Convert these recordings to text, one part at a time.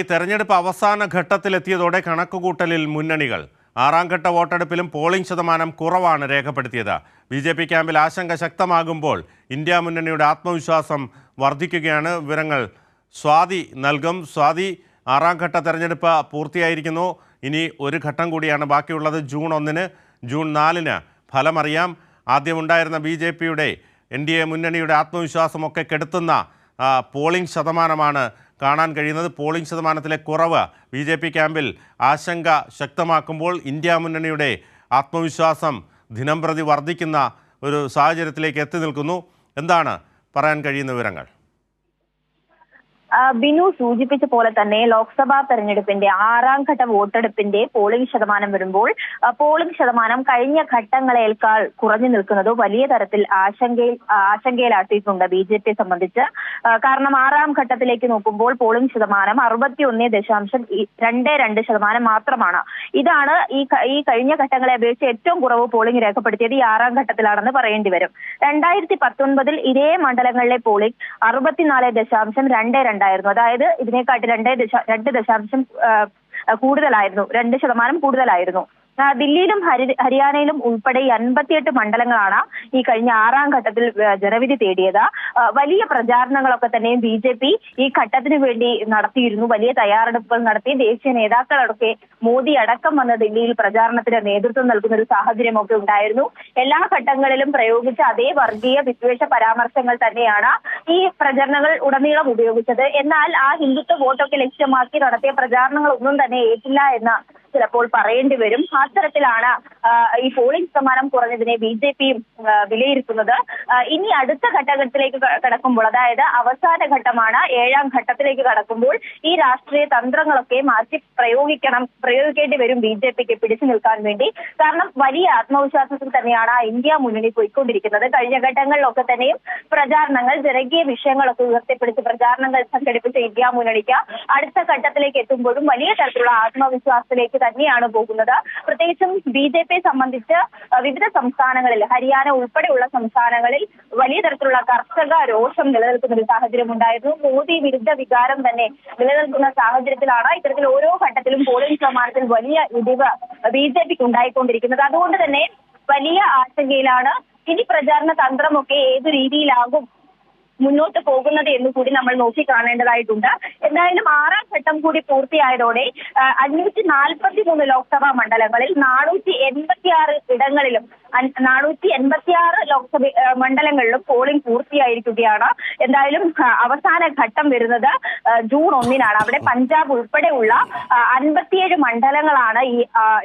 ഈ തെരഞ്ഞെടുപ്പ് അവസാന ഘട്ടത്തിലെത്തിയതോടെ കണക്കുകൂട്ടലിൽ മുന്നണികൾ ആറാം ഘട്ട വോട്ടെടുപ്പിലും പോളിംഗ് ശതമാനം കുറവാണ് രേഖപ്പെടുത്തിയത്. ബി.ജെ.പി ക്യാമ്പിൽ ആശങ്ക ശക്തമാകുമ്പോൾ ഇന്ത്യ മുന്നണിയുടെ ആത്മവിശ്വാസം വർദ്ധിക്കുകയാണ്. വിവരങ്ങൾ സ്വാതി നൽകും. സ്വാതി, ആറാം ഘട്ട തെരഞ്ഞെടുപ്പ് പൂർത്തിയായിരിക്കുന്നു. ഇനി ഒരു ഘട്ടം കൂടിയാണ് ബാക്കിയുള്ളത്. ജൂൺ 1-ന്, ജൂൺ 4-ന് ഫലമറിയാം. ആദ്യമുണ്ടായിരുന്ന ബി.ജെ.പിയുടെ NDA മുന്നണിയുടെ ആത്മവിശ്വാസമൊക്കെ കെടുത്തുന്ന പോളിംഗ് ശതമാനമാണ് കാണാൻ കഴിയുന്നത്. പോളിംഗ് ശതമാനത്തിലെ കുറവ് ബി.ജെ.പി ക്യാമ്പിൽ ആശങ്ക ശക്തമാക്കുമ്പോൾ ഇന്ത്യ മുന്നണിയുടെ ആത്മവിശ്വാസം ദിനംപ്രതി വർദ്ധിക്കുന്ന ഒരു സാഹചര്യത്തിലേക്ക് എത്തി നിൽക്കുന്നു. എന്താണ് പറയാൻ കഴിയുന്ന വിവരങ്ങൾ? ബിനു സൂചിപ്പിച്ച പോലെ തന്നെ ലോക്സഭാ തെരഞ്ഞെടുപ്പിന്റെ ആറാം ഘട്ട വോട്ടെടുപ്പിന്റെ പോളിംഗ് ശതമാനം വരുമ്പോൾ പോളിംഗ് ശതമാനം കഴിഞ്ഞ ഘട്ടങ്ങളേക്കാൾ കുറഞ്ഞു നിൽക്കുന്നത് വലിയ തരത്തിൽ ആശങ്കയിലാക്കിയിട്ടുണ്ട് ബി.ജെ.പിയെ സംബന്ധിച്ച്. കാരണം ആറാം ഘട്ടത്തിലേക്ക് നോക്കുമ്പോൾ പോളിംഗ് ശതമാനം 61.22% മാത്രമാണ്. ഇതാണ് ഈ കഴിഞ്ഞ ഘട്ടങ്ങളെ അപേക്ഷിച്ച് ഏറ്റവും കുറവ് പോളിംഗ് രേഖപ്പെടുത്തിയത് ഈ ആറാം ഘട്ടത്തിലാണെന്ന് പറയേണ്ടി വരും. 2019 ഇതേ മണ്ഡലങ്ങളിലെ പോളിംഗ് 64.22 ആയിരുന്നു. അതായത് ഇതിനെക്കാട്ടി 2% കൂടുതലായിരുന്നു, 2% കൂടുതലായിരുന്നു. ദില്ലിയിലും ഹരിയാനയിലും ഉൾപ്പെടെ 58 മണ്ഡലങ്ങളാണ് ഈ കഴിഞ്ഞ ആറാം ഘട്ടത്തിൽ ജനവിധി തേടിയത്. വലിയ പ്രചാരണങ്ങളൊക്കെ തന്നെ ബി.ജെ.പി ഈ ഘട്ടത്തിന് വേണ്ടി നടത്തിയിരുന്നു. വലിയ തയ്യാറെടുപ്പുകൾ നടത്തി. ദേശീയ നേതാക്കളൊക്കെ മോദി അടക്കം വന്ന ദില്ലിയിൽ പ്രചാരണത്തിന് നേതൃത്വം നൽകുന്ന ഒരു സാഹചര്യമൊക്കെ ഉണ്ടായിരുന്നു. എല്ലാ ഘട്ടങ്ങളിലും പ്രയോഗിച്ച അതേ വർഗീയ വിദ്വേഷ പരാമർശങ്ങൾ തന്നെയാണ് ഈ പ്രചരണങ്ങൾ ഉടനീളം ഉപയോഗിച്ചത്. എന്നാൽ ആ ഹിന്ദുത്വ വോട്ടൊക്കെ ലക്ഷ്യമാക്കി നടത്തിയ പ്രചാരണങ്ങളൊന്നും തന്നെ ഏറ്റില്ല എന്ന് ചിലപ്പോൾ പറയേണ്ടി വരും. അത്തരത്തിലാണ് ഈ പോളിംഗ് ശതമാനം കുറഞ്ഞതിനെ ബി.ജെ.പിയും വിലയിരുത്തുന്നത്. ഇനി അടുത്ത ഘട്ടത്തിലേക്ക് കടക്കുമ്പോൾ, അതായത് അവസാന ഘട്ടമാണ്, ഏഴാം ഘട്ടത്തിലേക്ക് കടക്കുമ്പോൾ ഈ രാഷ്ട്രീയ തന്ത്രങ്ങളൊക്കെ മാറ്റി പ്രയോഗിക്കേണ്ടി വരും ബി.ജെ.പിക്ക് പിടിച്ചു നിൽക്കാൻ വേണ്ടി. കാരണം വലിയ ആത്മവിശ്വാസത്തിൽ തന്നെയാണ് ഇന്ത്യ മുന്നണി പോയിക്കൊണ്ടിരിക്കുന്നത്. കഴിഞ്ഞ ഘട്ടങ്ങളിലൊക്കെ തന്നെയും പ്രചാരണങ്ങൾ, ജനകീയ വിഷയങ്ങളൊക്കെ ഉയർത്തിപ്പിടിച്ച് പ്രചാരണങ്ങൾ സംഘടിപ്പിച്ച ഇന്ത്യ മുന്നണിക്ക് അടുത്ത ഘട്ടത്തിലേക്ക് എത്തുമ്പോഴും വലിയ തരത്തിലുള്ള ആത്മവിശ്വാസത്തിലേക്ക് തന്നെയാണ് പോകുന്നത്. പ്രത്യേകിച്ചും ബി.ജെ.പിയെ സംബന്ധിച്ച് വിവിധ സംസ്ഥാനങ്ങളിൽ, ഹരിയാന ഉൾപ്പെടെയുള്ള സംസ്ഥാനങ്ങളിൽ വലിയ തരത്തിലുള്ള കർഷക രോഷം നിലനിൽക്കുന്ന ഒരു സാഹചര്യം ഉണ്ടായിരുന്നു. മോദി വിരുദ്ധ വികാരം തന്നെ നിലനിൽക്കുന്ന സാഹചര്യത്തിലാണ് ഇത്തരത്തിൽ ഓരോ ഘട്ടത്തിലും പോളിംഗ് ശതമാനത്തിൽ വലിയ ഇടിവ് ബി.ജെ.പിക്ക് ഉണ്ടായിക്കൊണ്ടിരിക്കുന്നത്. അതുകൊണ്ട് തന്നെ വലിയ ആശങ്കയിലാണ്. ഇനി പ്രചാരണ തന്ത്രമൊക്കെ ഏതു രീതിയിലാകും മുന്നോട്ട് പോകുന്നത് എന്ന് കൂടി നമ്മൾ നോക്കി കാണേണ്ടതായിട്ടുണ്ട്. എന്തായാലും ആറാം ഘട്ടം കൂടി പൂർത്തിയായതോടെ 543 ലോക്സഭാ മണ്ഡലങ്ങളിൽ 486 ഇടങ്ങളിലും 486 ലോക്സഭ മണ്ഡലങ്ങളിലും പോളിംഗ് പൂർത്തിയായിരിക്കുകയാണ്. എന്തായാലും അവസാന ഘട്ടം വരുന്നത് ജൂൺ 1-നാണ്. അവിടെ പഞ്ചാബ് ഉൾപ്പെടെയുള്ള 57 മണ്ഡലങ്ങളാണ് ഈ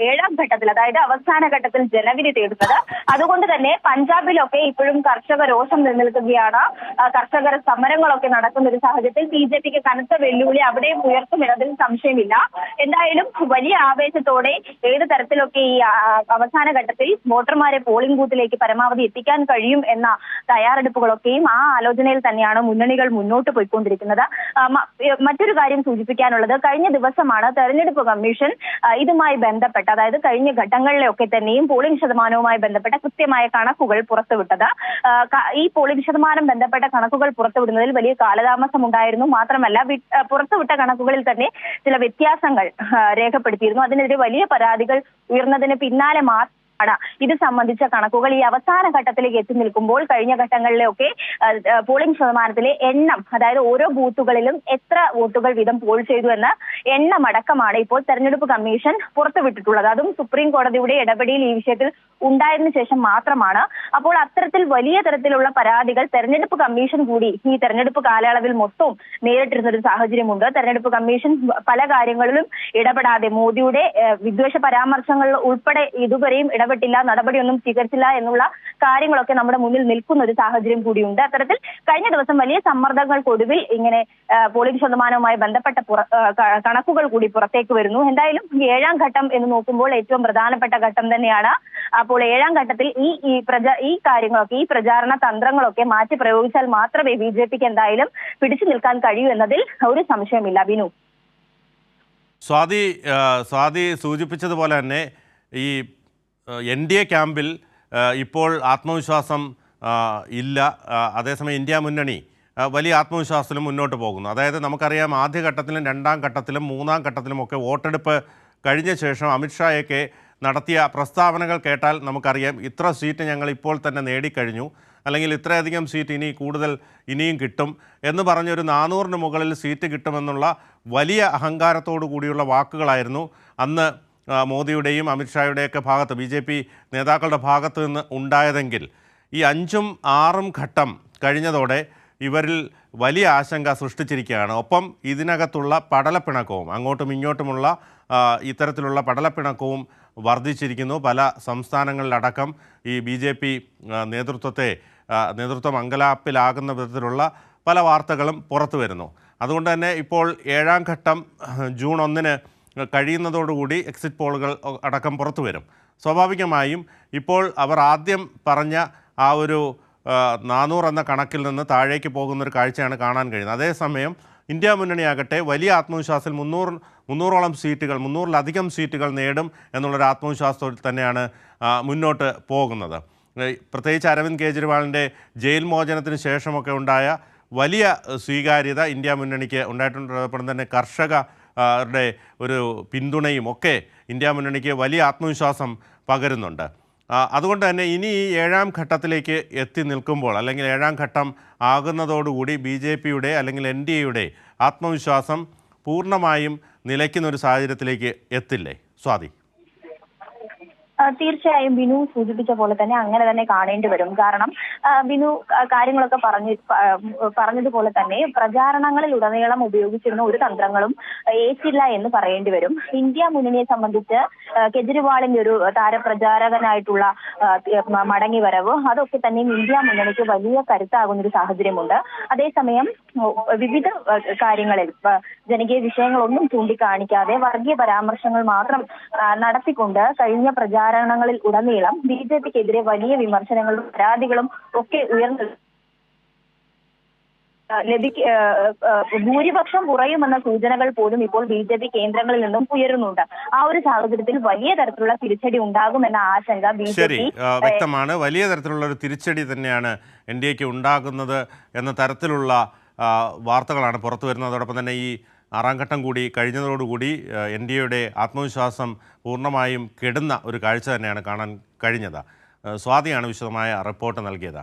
ഏഴാം ഘട്ടത്തിൽ, അതായത് അവസാന ഘട്ടത്തിൽ ജനവിധി തേടുന്നത്. അതുകൊണ്ട് തന്നെ പഞ്ചാബിലൊക്കെ ഇപ്പോഴും കർഷക രോഷം നിലനിൽക്കുകയാണ്. കർഷകർ സമരങ്ങളൊക്കെ നടക്കുന്ന ഒരു സാഹചര്യത്തിൽ ബി.ജെ.പിക്ക് കനത്ത വെല്ലുവിളി അവിടെയും ഉയർത്തുമെന്നതിൽ സംശയമില്ല. എന്തായാലും വലിയ ആവേശത്തോടെ ഏത് തരത്തിലൊക്കെ ഈ അവസാന ഘട്ടത്തിൽ വോട്ടർമാരെ പോളിംഗ് ബൂത്തിലേക്ക് പരമാവധി എത്തിക്കാൻ കഴിയും എന്ന തയ്യാറെടുപ്പുകളൊക്കെയും ആ ആലോചനയിൽ തന്നെയാണ് മുന്നണികൾ മുന്നോട്ട് പോയിക്കൊണ്ടിരിക്കുന്നത്. മറ്റൊരു കാര്യം സൂചിപ്പിക്കാനുള്ളത്, കഴിഞ്ഞ ദിവസമാണ് തെരഞ്ഞെടുപ്പ് കമ്മീഷൻ ഇതുമായി ബന്ധപ്പെട്ട, അതായത് കഴിഞ്ഞ ഘട്ടങ്ങളിലൊക്കെ തന്നെയും പോളിംഗ് ശതമാനവുമായി ബന്ധപ്പെട്ട കൃത്യമായ കണക്കുകൾ പുറത്തുവിട്ടത്. ഈ പോളിംഗ് ശതമാനം ബന്ധപ്പെട്ട കണക്കുകൾ പുറത്തുവിടുന്നതിൽ വലിയ കാലതാമസം ഉണ്ടായിരുന്നു. മാത്രമല്ല, പുറത്തുവിട്ട കണക്കുകളിൽ തന്നെ ചില വ്യത്യാസങ്ങൾ രേഖപ്പെടുത്തിയിരുന്നു. അതിനെതിരെ വലിയ പരാതികൾ ഉയർന്നതിന് പിന്നാലെ ഇത് സംബന്ധിച്ച കണക്കുകൾ ഈ അവസാന ഘട്ടത്തിലേക്ക് എത്തി നിൽക്കുമ്പോൾ കഴിഞ്ഞ ഘട്ടങ്ങളിലൊക്കെ പോളിംഗ് ശതമാനത്തിലെ എണ്ണം, അതായത് ഓരോ ബൂത്തുകളിലും എത്ര വോട്ടുകൾ വീതം പോൾ ചെയ്തു എന്ന എണ്ണമടക്കമാണ് ഇപ്പോൾ തെരഞ്ഞെടുപ്പ് കമ്മീഷൻ പുറത്തുവിട്ടിട്ടുള്ളത്. അതും സുപ്രീം കോടതിയുടെ ഇടപെടൽ ഈ വിഷയത്തിൽ ഉണ്ടായതിനു ശേഷം മാത്രമാണ്. അപ്പോൾ അത്തരത്തിൽ വലിയ തരത്തിലുള്ള പരാതികൾ തെരഞ്ഞെടുപ്പ് കമ്മീഷൻ കൂടി ഈ തെരഞ്ഞെടുപ്പ് കാലയളവിൽ മൊത്തം നേരിട്ടിരുന്ന ഒരു സാഹചര്യമുണ്ട്. തെരഞ്ഞെടുപ്പ് കമ്മീഷൻ പല കാര്യങ്ങളിലും ഇടപെടാതെ, മോദിയുടെ വിദ്വേഷ പരാമർശങ്ങൾ ഉൾപ്പെടെ ഇതുവരെയും ഇടപെട്ടില്ല, നടപടിയൊന്നും സ്വീകരിച്ചില്ല എന്നുള്ള കാര്യങ്ങളൊക്കെ നമ്മുടെ മുന്നിൽ നിൽക്കുന്ന ഒരു സാഹചര്യം കൂടിയുണ്ട്. അത്തരത്തിൽ കഴിഞ്ഞ ദിവസം വലിയ സമ്മർദ്ദങ്ങൾക്കൊടുവിൽ ഇങ്ങനെ പോളിംഗ് ശതമാനവുമായി ബന്ധപ്പെട്ട കണക്കുകൾ കൂടി പുറത്തേക്ക് വരുന്നു. എന്തായാലും ഏഴാം ഘട്ടം എന്ന് നോക്കുമ്പോൾ ഏറ്റവും പ്രധാനപ്പെട്ട ഘട്ടം തന്നെയാണ്. അപ്പോൾ ഏഴാം ഘട്ടത്തിൽ ഈ കാര്യങ്ങളൊക്കെ, ഈ പ്രചാരണ തന്ത്രങ്ങളൊക്കെ മാറ്റി പ്രയോഗിച്ചാൽ മാത്രമേ ബി.ജെ.പിക്ക് എന്തായാലും പിടിച്ചു നിൽക്കാൻ കഴിയൂ എന്നതിൽ ഒരു സംശയമില്ല. ബിനു, സ്വാതി സൂചിപ്പിച്ചതുപോലെ തന്നെ ഈ NDA ക്യാമ്പിൽ ഇപ്പോൾ ആത്മവിശ്വാസം ഇല്ല. അതേസമയം ഇന്ത്യ മുന്നണി വലിയ ആത്മവിശ്വാസത്തിലും മുന്നോട്ട് പോകുന്നു. അതായത് നമുക്കറിയാം ആദ്യഘട്ടത്തിലും രണ്ടാം ഘട്ടത്തിലും മൂന്നാം ഘട്ടത്തിലുമൊക്കെ വോട്ടെടുപ്പ് കഴിഞ്ഞ ശേഷം അമിത്ഷായൊക്കെ നടത്തിയ പ്രസ്താവനകൾ കേട്ടാൽ നമുക്കറിയാം ഇത്ര സീറ്റ് ഞങ്ങൾ ഇപ്പോൾ തന്നെ നേടിക്കഴിഞ്ഞു, അല്ലെങ്കിൽ ഇത്രയധികം സീറ്റ് ഇനിയും കിട്ടും എന്ന് പറഞ്ഞൊരു 400-ന് മുകളിൽ സീറ്റ് കിട്ടുമെന്നുള്ള വലിയ അഹങ്കാരത്തോടു കൂടിയുള്ള വാക്കുകളായിരുന്നു അന്ന് മോദിയുടെയും അമിത്ഷായുടെയൊക്കെ ഭാഗത്ത് BJP നേതാക്കളുടെ ഭാഗത്ത് നിന്ന് ഉണ്ടായതെങ്കിൽ ഈ 5ഉം 6ഉം ഘട്ടം കഴിഞ്ഞതോടെ ഇവരിൽ വലിയ ആശങ്ക സൃഷ്ടിച്ചിരിക്കുകയാണ്. ഒപ്പം ഇതിനകത്തുള്ള പടലപ്പിണക്കവും അങ്ങോട്ടും ഇങ്ങോട്ടുമുള്ള ഇത്തരത്തിലുള്ള പടലപ്പിണക്കവും വർദ്ധിച്ചിരിക്കുന്നു. പല സംസ്ഥാനങ്ങളിലടക്കം ഈ BJP നേതൃത്വം അങ്കലാപ്പിലാകുന്ന വിധത്തിലുള്ള പല വാർത്തകളും പുറത്തു വരുന്നു. അതുകൊണ്ട് തന്നെ ഇപ്പോൾ 7ാം ഘട്ടം ജൂൺ 1-ന് കഴിയുന്നതോടുകൂടി എക്സിറ്റ് പോളുകൾ അടക്കം പുറത്തു വരും. സ്വാഭാവികമായും ഇപ്പോൾ അവർ ആദ്യം പറഞ്ഞ ആ ഒരു 400 എന്ന കണക്കിൽ നിന്ന് താഴേക്ക് പോകുന്നൊരു കാഴ്ചയാണ് കാണാൻ കഴിയുന്നത്. അതേസമയം ഇന്ത്യ മുന്നണിയാകട്ടെ വലിയ ആത്മവിശ്വാസത്തിൽ 300-ഓളം സീറ്റുകൾ 300-ലധികം സീറ്റുകൾ നേടും എന്നുള്ളൊരു ആത്മവിശ്വാസത്തോടെ തന്നെയാണ് മുന്നോട്ട് പോകുന്നത്. പ്രത്യേകിച്ച് അരവിന്ദ് കെജ്രിവാളിൻ്റെ ജയിൽ മോചനത്തിന് ശേഷമൊക്കെ ഉണ്ടായ വലിയ സ്വീകാര്യത ഇന്ത്യ മുന്നണിക്ക് ഉണ്ടായിട്ടുള്ളപ്പോൾ തന്നെ കർഷകരുടെ ഒരു പിന്തുണയും ഒക്കെ ഇന്ത്യ മുന്നണിക്ക് വലിയ ആത്മവിശ്വാസം പകരുന്നുണ്ട്. അതുകൊണ്ട് തന്നെ ഇനി ഈ 7ാം ഘട്ടത്തിലേക്ക് എത്തി നിൽക്കുമ്പോൾ, അല്ലെങ്കിൽ 7ാം ഘട്ടം ആകുന്നതോടുകൂടി BJPയുടെ അല്ലെങ്കിൽ NDAയുടെ ആത്മവിശ്വാസം പൂർണ്ണമായും നിലയ്ക്കുന്നൊരു സാഹചര്യത്തിലേക്ക് എത്തില്ലേ സ്വാതി? തീർച്ചയായും ബിനു സൂചിപ്പിച്ച പോലെ തന്നെ അങ്ങനെ തന്നെ കാണേണ്ടി വരും. കാരണം ബിനു കാര്യങ്ങളൊക്കെ പറഞ്ഞതുപോലെ തന്നെ പ്രചാരണങ്ങളിൽ ഉടനീളം ഉപയോഗിച്ചിരുന്ന ഒരു തന്ത്രങ്ങളും ഏറ്റില്ല എന്ന് പറയേണ്ടി വരും. ഇന്ത്യ മുന്നണിയെ സംബന്ധിച്ച് കെജ്രിവാളിന്റെ ഒരു താരപ്രചാരകനായിട്ടുള്ള മടങ്ങിവരവ് അതൊക്കെ തന്നെയും ഇന്ത്യ മുന്നണിക്ക് വലിയ കരുത്താകുന്ന ഒരു സാഹചര്യമുണ്ട്. അതേസമയം വിവിധ കാര്യങ്ങളിൽ ജനകീയ വിഷയങ്ങളൊന്നും ചൂണ്ടിക്കാണിക്കാതെ വർഗീയ പരാമർശങ്ങൾ മാത്രം നടത്തിക്കൊണ്ട് കഴിഞ്ഞ പ്രചാരണങ്ങളിൽ ഉടനീളം BJPക്കെതിരെ വലിയ വിമർശനങ്ങളും പരാതികളും ഒക്കെ ഉയർന്നു ഭൂരിപക്ഷം കുറയുമെന്ന സൂചനകൾ പോലും ഇപ്പോൾ BJP കേന്ദ്രങ്ങളിൽ നിന്നും ഉയരുന്നുണ്ട്. ആ ഒരു സാഹചര്യത്തിൽ വലിയ തരത്തിലുള്ള തിരിച്ചടി ഉണ്ടാകുമെന്ന ആശങ്ക ശരി, വ്യക്തമാണ്. വലിയ തരത്തിലുള്ള ഒരു തിരിച്ചടി തന്നെയാണ് NDAക്ക് ഉണ്ടാകുന്നത് എന്ന തരത്തിലുള്ള വാർത്തകളാണ് പുറത്തു വരുന്നത്. അതോടൊപ്പം തന്നെ ഈ 6ാം ഘട്ടം കൂടി കഴിഞ്ഞതോടുകൂടി NDAയുടെ ആത്മവിശ്വാസം പൂർണ്ണമായും കെടുന്ന ഒരു കാഴ്ച തന്നെയാണ് കാണാൻ കഴിഞ്ഞത്. സ്വാതിയാണ് വിശദമായ റിപ്പോർട്ട് നൽകിയത്.